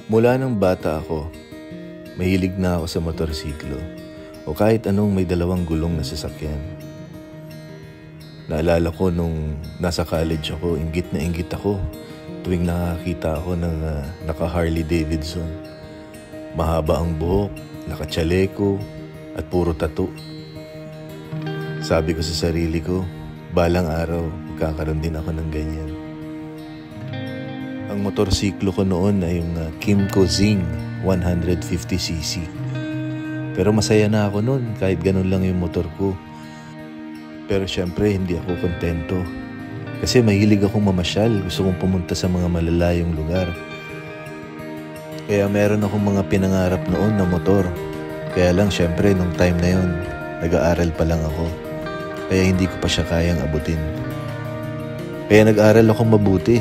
Mula nang bata ako, mahilig na ako sa motorsiklo o kahit anong may dalawang gulong na sasakyan. Naalala ko nung nasa college ako, inggit na inggit ako tuwing nakakita ako ng naka Harley Davidson. Mahaba ang buhok, naka-chaleco at puro tattoo. Sabi ko sa sarili ko, balang araw magkakaroon din ako ng ganyan. Ang motorsiklo ko noon ay yung Kymco Zing 150cc. Pero masaya na ako noon kahit ganun lang yung motor ko. Pero syempre hindi ako kontento. Kasi mahilig akong mamasyal, gusto kong pumunta sa mga malalayong lugar. Kaya meron akong mga pinangarap noon na motor. Kaya lang syempre nung time na yon, nag-aaral pa lang ako. Kaya hindi ko pa siya kayang abutin. Kaya nag-aral akong mabuti.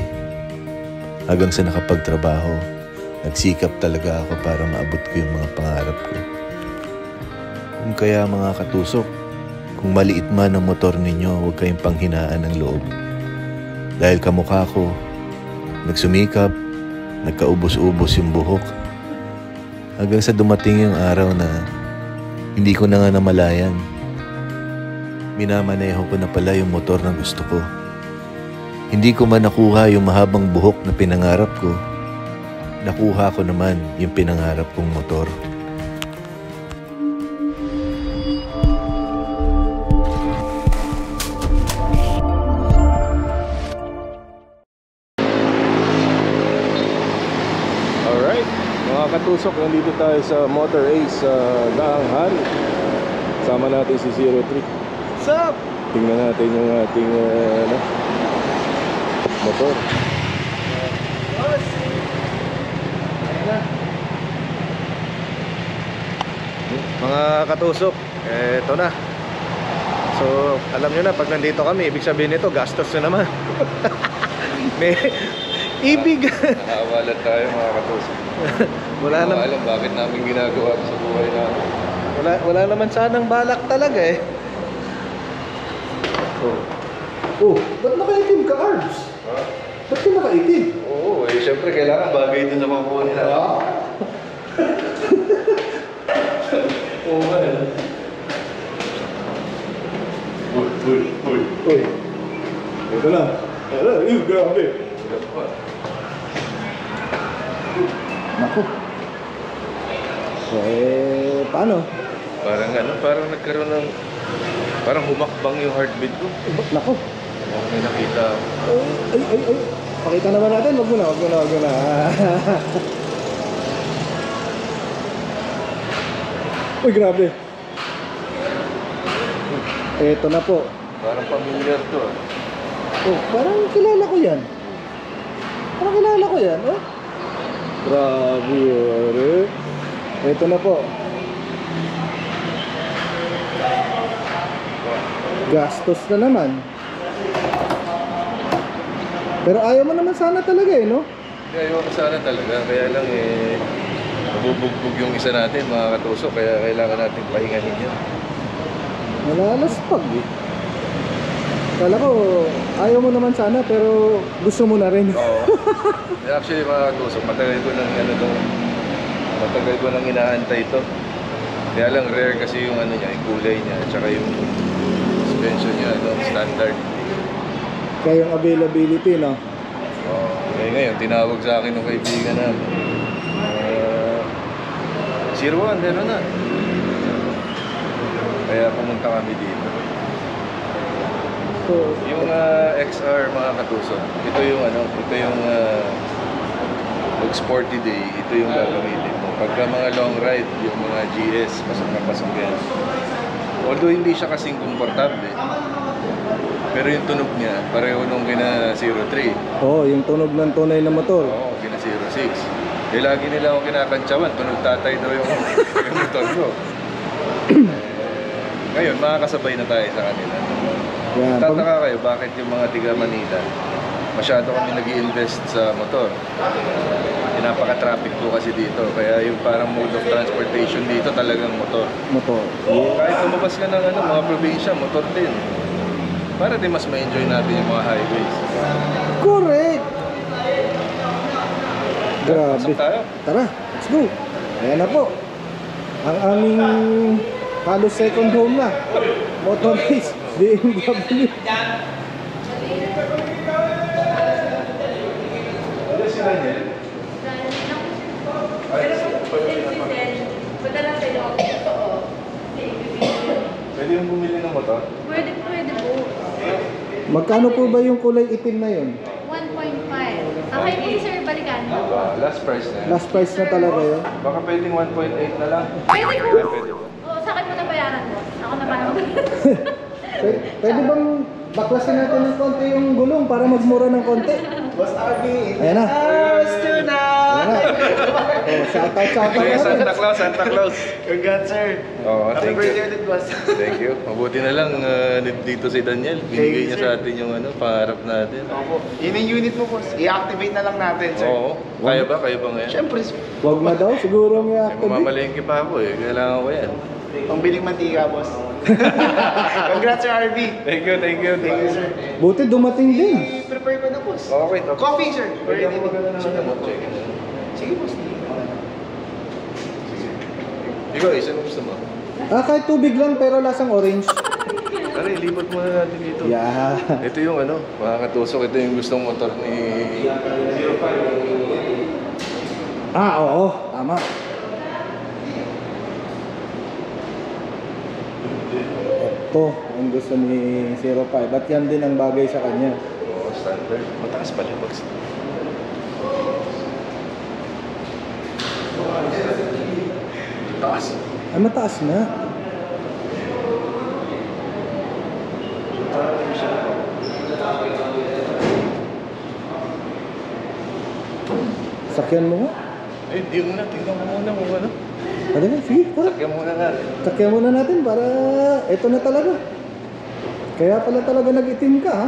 Hanggang sa nakapagtrabaho, nagsikap talaga ako para maabot ko yung mga pangarap ko. Kung kaya mga katusok, kung maliit man ang motor ninyo, huwag kayong panghinaan ng loob. Dahil kamukha ko, nagsumikap, nagkaubos-ubos yung buhok. Hanggang sa dumating yung araw na hindi ko na nga namalayan. Minamaneho ko na pala yung motor na gusto ko. Hindi ko man nakuha yung mahabang buhok na pinangarap ko. Nakuha ko naman yung pinangarap kong motor. Alright, mga katusok, nandito tayo sa Motor Ace sa Daang Hari. Sama natin si 03. What's up? Tingnan natin yung ating motor. Boss! Ayan na. Mga katusok, eto na. So, alam nyo na, pag nandito kami, ibig sabihin nito, gastos na naman. May ibig. Nakawalan tayo mga katusok. Wala naman alam bakit namin ginagawa sa buhay namin. wala naman sanang balak talaga eh. Oh, Ba't nakaitim ka, Arbs? ha? Ba't ka nakaitim? Oo, syempre kailangan bagay dun sa mabuhay nila. Oo nga. Uy. Ito lang. Grabe. Naku. Paano? Parang nagkaroon ng parang humakbang yung heartbeat ko. Naku. May nakita. Ay. Pakita naman natin. Wag mo na. Uy, grabe. Eto na po. Parang familiar to ah. Oh, parang kilala ko yan. Oh. Grabe, ore. Eto na po. Gastos na naman. Pero ayaw mo naman sana talaga eh, no? Ayaw ko sana talaga. Kaya lang nabubugbog yung isa natin mga katusok. Kaya kailangan natin pahingahin yan. Malalaspag eh. Kala ko, ayaw mo naman sana pero gusto mo na rin. Oo. Actually mga katusok, matagal ko nang inaantay ito. Kaya lang rare kasi yung niya, yung kulay niya, tsaka yung suspension niya, standard. Kaya yung availability, no? Oo. Kaya ngayon, tinawag sa akin ng kaibigan namin. 01, meron na. Kaya pumunta kami dito. So, Yung XR mga katusok, ito yung pag sporty day, ito yung gagamitin mo. Pagka mga long ride, yung mga GS, pasok na pasok yan. Although hindi siya kasing komportable, pero yung tunog niya, pareho nung kina 03. oh, yung tunog ng tunay na motor. Oo, kina 06. Eh, lagi nila akong kinakantsawan, tunog tatay daw yung motor ko. Ngayon, makakasabay na tayo sa kanila. Yan. Tataka kayo, bakit yung mga tiga Manila, masyado kami nag-i-invest sa motor. Napaka-traffic po kasi dito. Kaya yung parang mode of transportation dito talagang motor. Motor. Kahit lumabas ka ng mga probinsya, motor din. Para din mas ma-enjoy natin yung mga highways. Correct! Grabe. Pasok tayo. Tara, let's go. Ayan na po. Ang aming halos second home na. Motorbase, BMW. Pwede yung bumili ng motor? Pwede po. Magkano po ba yung kulay itim na yun? 1.5. Okay po sir, balikan. Last price na yan. Last price na talaga yun. Baka pwedeng 1.8 na lang. Pwede po. Pwede ba? Oo, sa akin mo na bayaran mo. Ako na bayaran mo. Pwede bang baklasin natin ng konti yung gulong para magmura ng konti? Boss RB, Ayan na. Ayan na. Ayan na. Oh, shoutout Ito yung na Santa rin. Claus, Santa Claus. Congrats, sir. Oo, Happy thank birthday you. ulit, boss. Thank you. Mabuti na lang dito si Daniel. Binigay niya sa atin yung pangarap natin. Opo. Yun yung unit mo, boss. I-activate na lang natin, sir. Oo. Kaya ba? Kaya ba ngayon? Siyempre, Wag na daw, siguro may May activate. mamamalengke pa ako eh. Kailangan ko yan. pambiling mantika, boss. Congrats, sir RB. Thank you, thank you. Thank you, sir. Buti dumating din. I-prepare ko na, boss. Okay, to. Coffee, sir. Pwede mo maganda na Sige, naman. Check it. Sige, boss. Ikaw, isa gusto mo? Kahit tubig lang pero lasang orange. Tara, ilipat muna natin dito. Yeah. Ito yung mga katusok. Ito yung gustong motor ni... Oo, tama. Ito, ang gusto ni 05. At yan din ang bagay sa kanya. Oo, standard. Mataas pala. Taas. Ay, mataas na. Sakyan mo nga. Eh, di muna. Tingnan mo muna kung ano. Ano na, sige, tara. Sakyan muna natin. Sakyan muna natin para ito na talaga. Kaya pala talaga nag-itim ka, ha?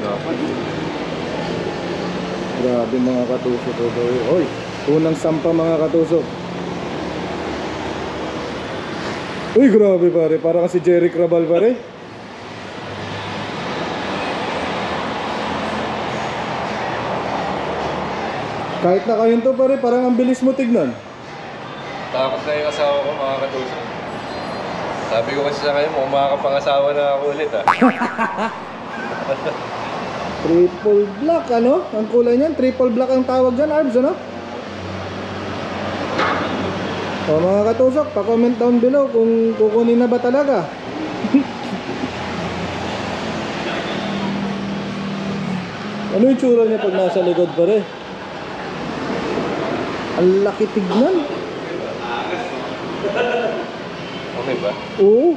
Dapat. Grabe mga katusok. Oy, unang sampa mga katusok. Uy, grabe pare. Parang si Jerry Crabal pare. Kahit nakahinto pare, parang ang bilis mo tignan. Takot na yung asawa ko, mga katusok. Sabi ko kasi sa kanya, mukhang makakapangasawa na ako ulit, ah. Triple black, ano? Ang kulay niyan, triple black ang tawag dyan, Arbs, ano? O mga katusok, pa-comment down below kung kukunin na ba talaga. Ano yung tsura niya pag nasa likod pare? Ang laki tignan. Okay ba? Oo.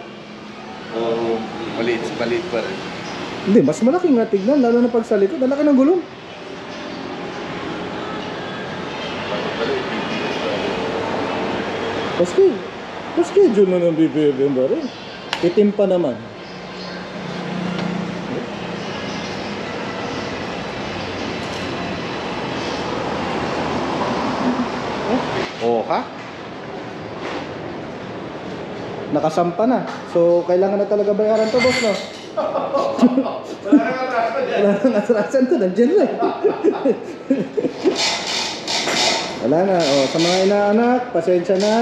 Oo. Maliit pa rin. Hindi, mas malaki nga tignan, lalo na pag sa likod. Ang laki ng gulong. Schedule na ng BBM pare. Itim pa naman. Oh, ha? Nakasampa na. So, kailangan na talaga bayaran to, boss, no? Wala nang atrasan to. Nandiyan na. Wala na. O, sa mga inaanak, pasensya na.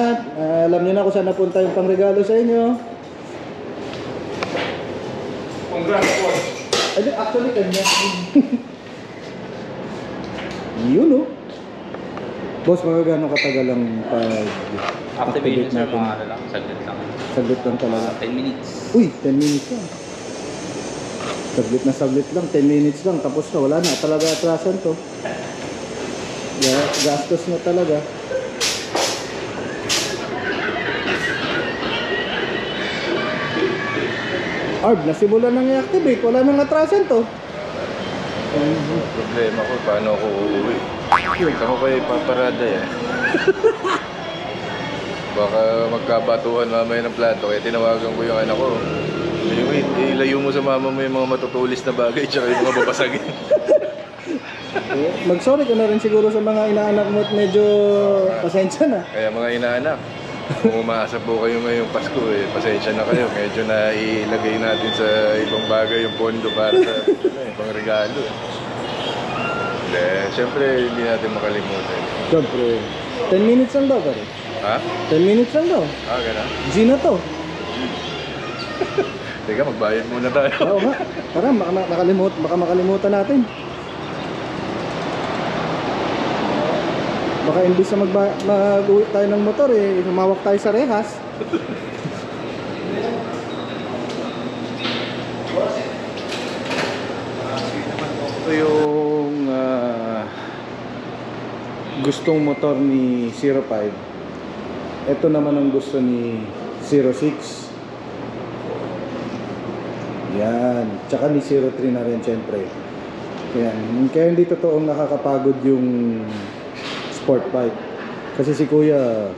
Alam niyo na kung saan napunta yung pangregalo sa inyo. Congrats, boss. Ay, actually, kanya. Yun, no? Boss, mga gano'ng katagal ang Activate pag-activate sir, natin? mga ano lang, saglit lang. Saglit lang talaga. 10 minutes. Uy, 10 minutes lang. Saglit lang, 10 minutes lang. Tapos na, wala na. Talaga atrasan to. Gastos na talaga. Arb, nasimulan nang i-activate. Wala nang atrasan to. Problema ko, paano ako uuwi? Ako kayo ipaparada eh. Baka magkabatuhan mamaya ng plato, kaya tinawagan ko yung anak ko. Wait, ilayo mo sa mama mo yung mga matutulis na bagay tsaka yung mga babasagin. Mag-sorry ka na rin siguro sa mga inaanak mo at medyo pasensya na. Kaya mga inaanak, Kung umaasa po kayo ngayong Pasko pasensya na kayo. Medyo na ilagay natin sa ibang bagay yung pondo para sa pang regalo. Siyempre, hindi natin makalimutan. Siyempre. 10 minutes lang daw, pare. Ha? 10 minutes lang daw. Gano'n? G na to. Teka, magbayad muna tayo. Oo nga. Tara, baka makalimutan natin. Baka imbis na mag-uwi tayo ng motor humawak tayo sa rehas. Ito yung gustong motor ni 05. Ito naman ang gusto ni 06. Yan. Tsaka ni 03 na rin syempre. Kaya hindi totoong nakakapagod yung sport bike. Kasi si Kuya,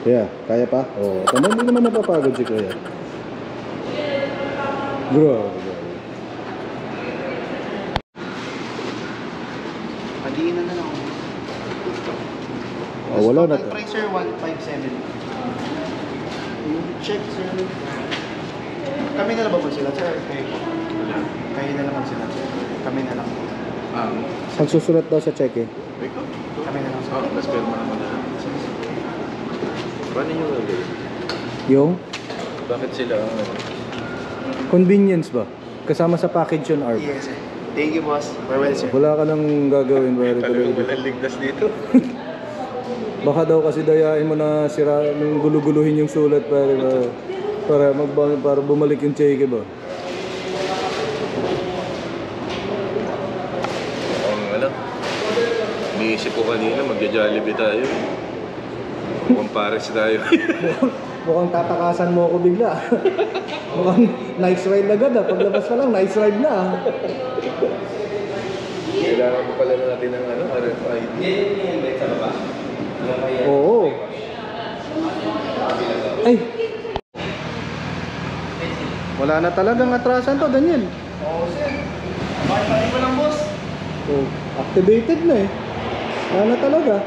kaya pa? Oo. Hindi naman napapagod si Kuya. Bro. Padiinan na lang ako. Wala na to. Total price sir, 157. Check sir. Kami na lang ba sila sir? Kayo na naman sila sir. Kami na lang. Magsusulat daw sa check Kami na lang sir. Mas pero naman na. Paano nyo gagawin? Yung Bakit sila convenience ba? Kasama sa package yun, Arb. Yes sir. Thank you boss. Farewell sir. Wala ka nang gagawin, pare. talagang walang ligtas dito? Baka daw kasi dayain mo na sira ng guluguluhin yung sulat para bumalik yung cheque ba? Iniisip ko kanina, magja-Jollibee tayo. Mukhang pares tayo. Mukhang tatakasan mo ako bigla. Mukhang nice ride agad paglabas pa lang, nice ride na Kailangan ko pala natin ng RFID. Oo. Ay! Wala na talagang atrasan to, Daniel. Oo sir. Bakit mo lang boss? So, activated na Wala na talaga.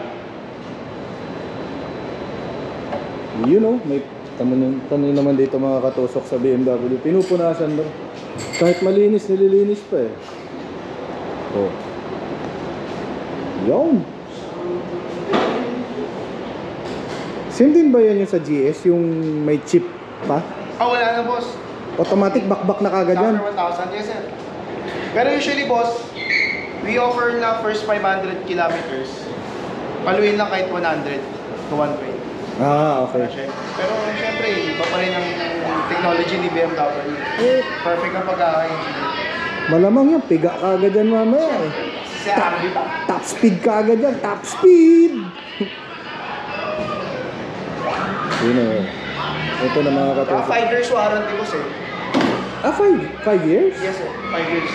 You know, may tanong naman dito mga katusok sa BMW. Pinupunasan daw. Kahit malinis, nililinis pa Oh. Yun. Same din ba yan yung sa GS? Yung may chip pa? Wala na boss. Automatic backback na kagad yan? After 1,000, yes sir. Pero usually boss, we offer na first 500 kilometers. Paluin lang kahit 100 to 120. Okay. Pero syempre, iba pa rin ang technology ni BMW. Perfect ang pagkaka-engineer. Malamang yan, piga kagad yan mamaya Top speed kagad yan, top speed! Yun Ito na mga katusok. 5 years warranty boss 5 years? Yes sir, 5 years.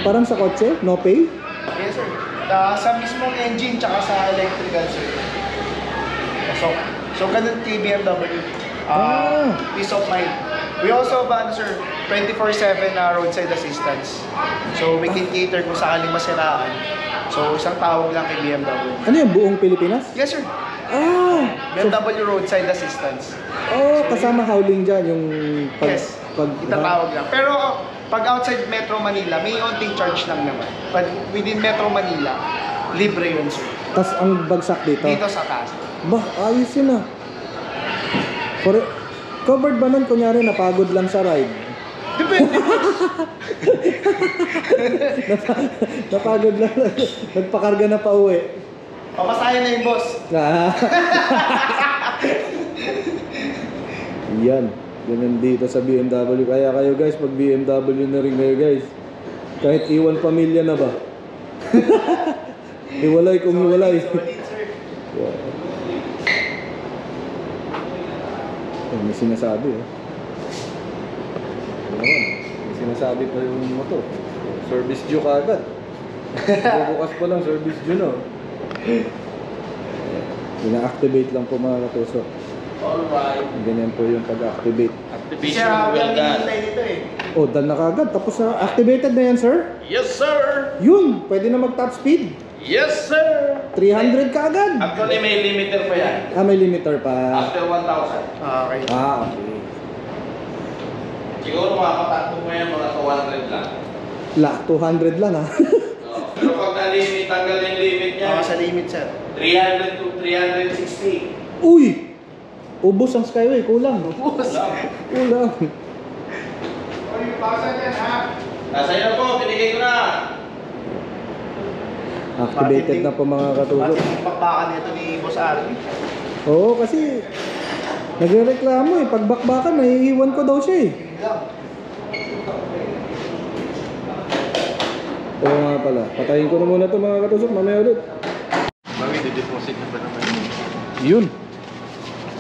Parang sa kotse? No pay? Yes sir. Sa mismong engine tsaka sa electrical sir. So ganun kay BMW. Peace of mind. We also have sir, 24/7 roadside assistance. So we can cater kung sakaling masiraan. So isang tawag lang kay BMW. Ano yung buong Pilipinas? Yes sir. BMW roadside assistance. Kasama howling dyan yung Yes. Itatawag lang. Pero pag outside Metro Manila, may onting charge lang naman. But within Metro Manila, libre yun sir. Tas ang bagsak dito? Dito sa casa. Ayos yun Covered ba nun? Kunyari napagod lang sa ride? Depende. Napagod lang. Nagpakarga na pa uwi. Papasayan na yung boss. Yan. Ganun dito sa BMW. Kaya kayo guys, pag BMW na rin kayo guys. Kahit iwan pamilya na ba? Hiwalay kung hiwalay. May sinasabi May sinasabi pa yung motor. Service due kagad. Bukas pa lang service due na. Ina-activate lang po mga katusok. Alright. Ganyan po yung pag-activate. Activation well done. Done na kagad. Tapos na. Activated na yan, sir? Yes, sir! Yun! Pwede na mag-top speed. Yes, sir! 300 ka agad. Actually, may limiter pa yan. May limiter pa. After 1,000. Okay. Okay. Siguro makapatakbo mo yan mga 200 lang. 200 lang ha. Pero pag na-limit, tanggal yung limit niya. Sa limit, sir. 300 to 360. Uy! Ubos ang Skyway, kulang. Ubus. Kulang. O, yung 1,000 yan, ha? Nasa iyo po, binigay ko na. Activated na po mga katulog. Bakit yung bakbakan nito ni Boss Arby? Oo, kasi nagrereklamo eh. Pag bakbakan, naiiwan ko daw siya eh. Oo nga pala. Patayin ko na muna ito mga katusok. Mamaya ulit. Mami, dideposit na ba naman? Yun.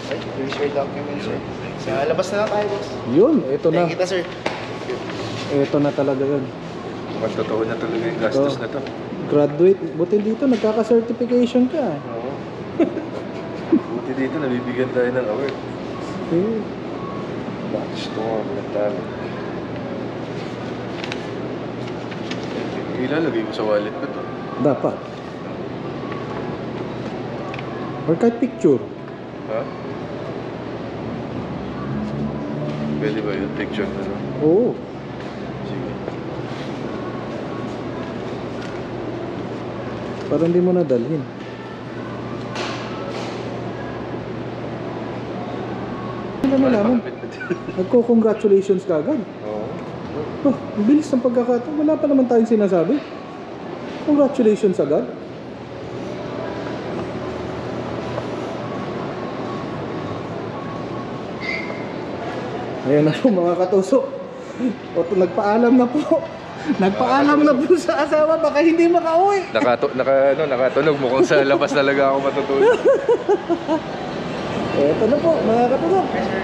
Here's your document, sir. Sa labas na lang tayo, boss. Yun. Ito na. Thank kita, sir. Ito na talaga yun. Mukhang totoo na talaga yung gastos na to. Graduate. Buti dito, nagkaka-certification ka. Oo. Buti dito, nabibigyan tayo ng award. Eh. Backstorm na talo. Ilalagay ko sa wallet ko to. Dapat. Or kahit picture. Ha? Pwede ba yun? Picture na lang? Oo. Sige. Para hindi mo nadalhin. Ano nalaman? Nagko-congratulations ka agad. Oo. Oh, ang bilis ng pagkakataon. Wala pa naman tayong sinasabi. Congratulations agad. Ayan na po mga katusok. O, nagpaalam na po. Nagpaalam na po sa asawa. Baka hindi makauwi. Nakatunog mo kung sa labas talaga ako matutulog. Eto na po mga katusok. Hi, sir.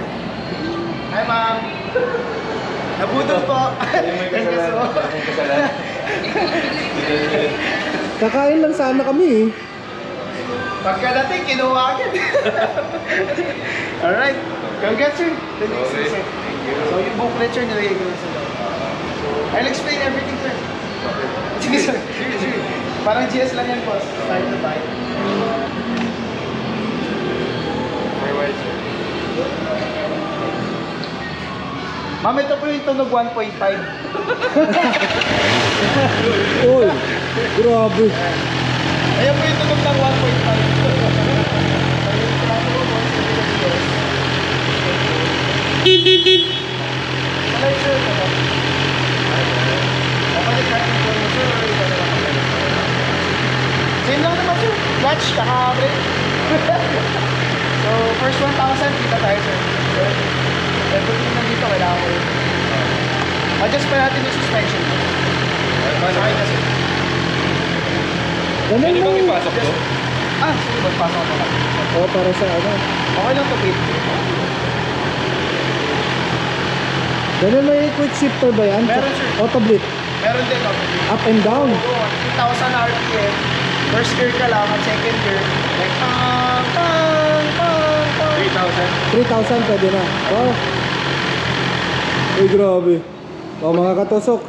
Hi, ma'am. Nabudol po. Thank you so much. Kakain lang sana kami eh. Pagkadating, kinuha agad. Alright. Congrats, sir. Okay. Thank you. So, yung booklet, sir, nilagay ko na sa loob. I'll explain everything, sir. Sige, sir. Sige. Parang GS lang yan, boss. Start to buy. Very wise, sir. Ma'am, ito po yung tunog 1.5. Oy, grabe. Ayan po yung tunog ng 1.5. Alay, sir. Kapalik natin po mo, sir. Same lang naman, sir. Watch, kaka-break. So, first 1,000, kita tayo, sir. So, everything nandito, kailangan ko yun. Adjust pa natin yung suspension. Sakay na, sir. Ganun Pwede bang lang. ipasok to? Sige, magpasok ko lang. O, para sa ano. Okay lang to, Pete. Ganun may quick shifter ba yan? Meron, sir. Auto blip. Meron din, Up and down. 2,000 RPM. First gear ka lang, at second gear, like, pang, pang, pang, pang. 3,000. 3,000 pwede na. Wow. Uy, grabe. O mga katusok,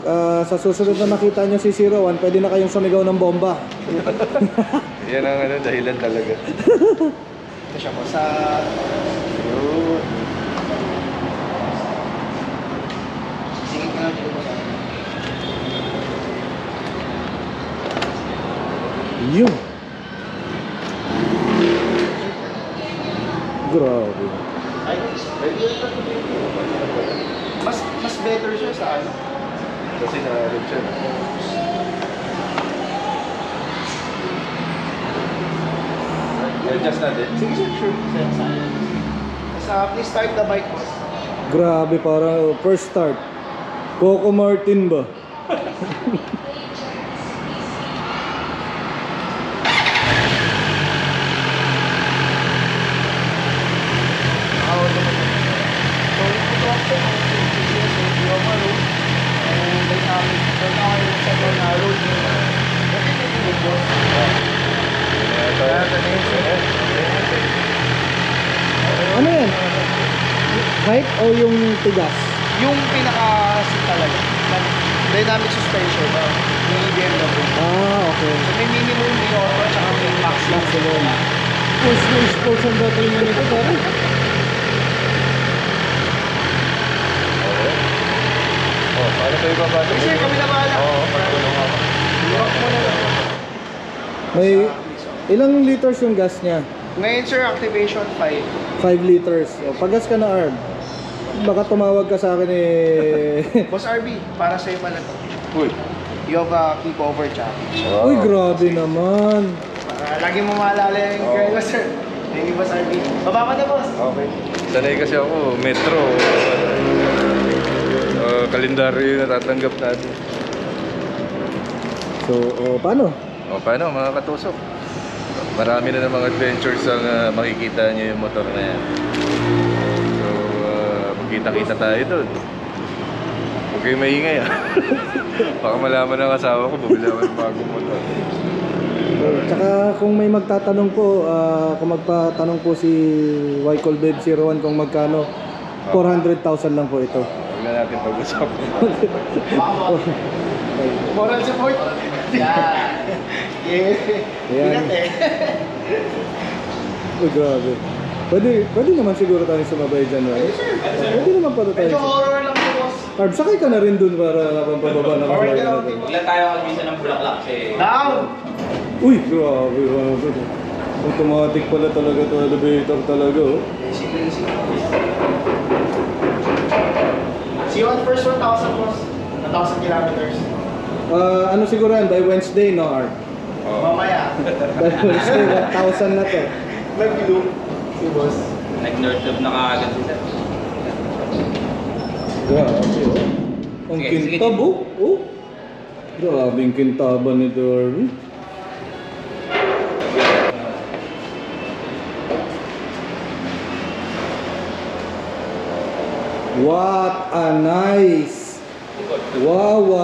sa susunod na makita nyo si 01, pwede na kayong sumigaw ng bomba. Yan ang dahilan talaga. Ito siya po sa... Singit ka lang dito po sa... Yun. Grabe. Mas better siya sa ano. Kasi na-arip siya. Adjust natin. Sige, sir, sure. Please start the bike, boss. Grabe, parang first start. Coco Martin ba? Ano yan? Height o yung tigas? Yung pinaka chassis talaga. Dynamic suspension. Yung BMW. Okay. So may minimum, may auto, tsaka may maximum. Maximum. Sports ang dapat yung nito, pare. Paano tayo babalik? Okay, sir, kami na bahala. Patulong ako. Iwak mo na lang. May ilang liters yung gas niya? Ngayon, sir, activation 5. 5 liters. O, pagas ka na, Arb. Baka tumawag ka sa akin Boss RB, para sa'yo pala to. Uy. You have a keep over jack. Uy, grabe naman. Para lagi mo maalala yung girl mo, sir. Thank you, Boss RB. Baba ka na, boss. Okay. Sanay kasi ako, metro. Kalendaryo yung natatanggap natin. So, paano? Paano mga katusok? Marami na namang adventures ang makikita niyo yung motor na yan. So, magkita-kita tayo doon. Huwag kayong maingay Baka malaman ng asawa ko, bumili ako ng bagong motor. Tsaka kung may magtatanong po, kung magpatanong po si Wycolbeb01 kung magkano, 400,000 lang po ito. Huwag na natin pag-usapan. Moral support. Yeah. Ayan. Uy, grabe. Pwede naman siguro tayo sumabay dyan, right? Pwede naman pa tayo. Medyo horror lang po, boss. Arb, sakay ka na rin dun para habang pababa na Horror ka lang, natin. Ilan tayo mag-visa ng Bulaklak eh. Down! Uy, grabe. Automatic pala talaga to, elevator talaga, oh. Easy. See you on first 1,000, boss. 1,000 kilometers. Ano siguro yan? By Wednesday, no, Arb? Mamaya. By Wednesday, 1,000 na to. Nag-loop. Si boss. Nag-north loop na kaagad sila. Grabe, oh. Ang Sige, kintab, oh. Grabe ang kintaban nito, Arby. What a nice! Wow!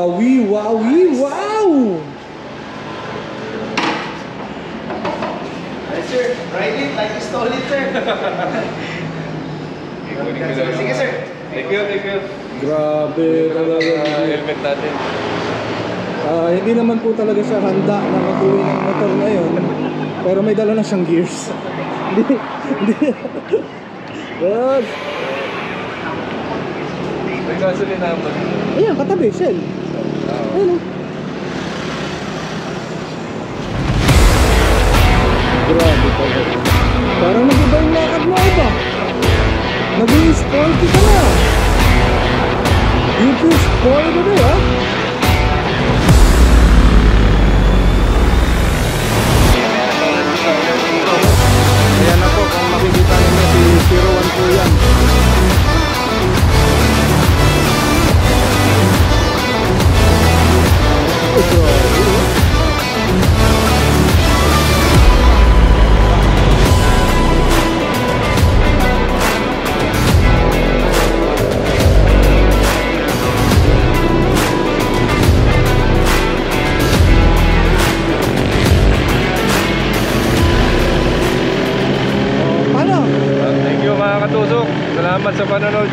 Ay, sir. Ride it like you stole it, sir. Sige, sir. Thank you. Grabe talaga. Helmet natin. Hindi naman po talaga siya handa na mag-uwi ng motor ngayon. Pero may dala na siyang gears. Hindi. Good. May gasoline naman. Ayan, katabi, Shell. Ayun, oh. Grabe talaga. Parang nag-iba yung lakad mo, iba. Naging sporty ka na. You feel sporty today, ha? Ayan na po, kung makikita ninyo si 01 po yan. Thank you mga katusok. Salamat sa panonood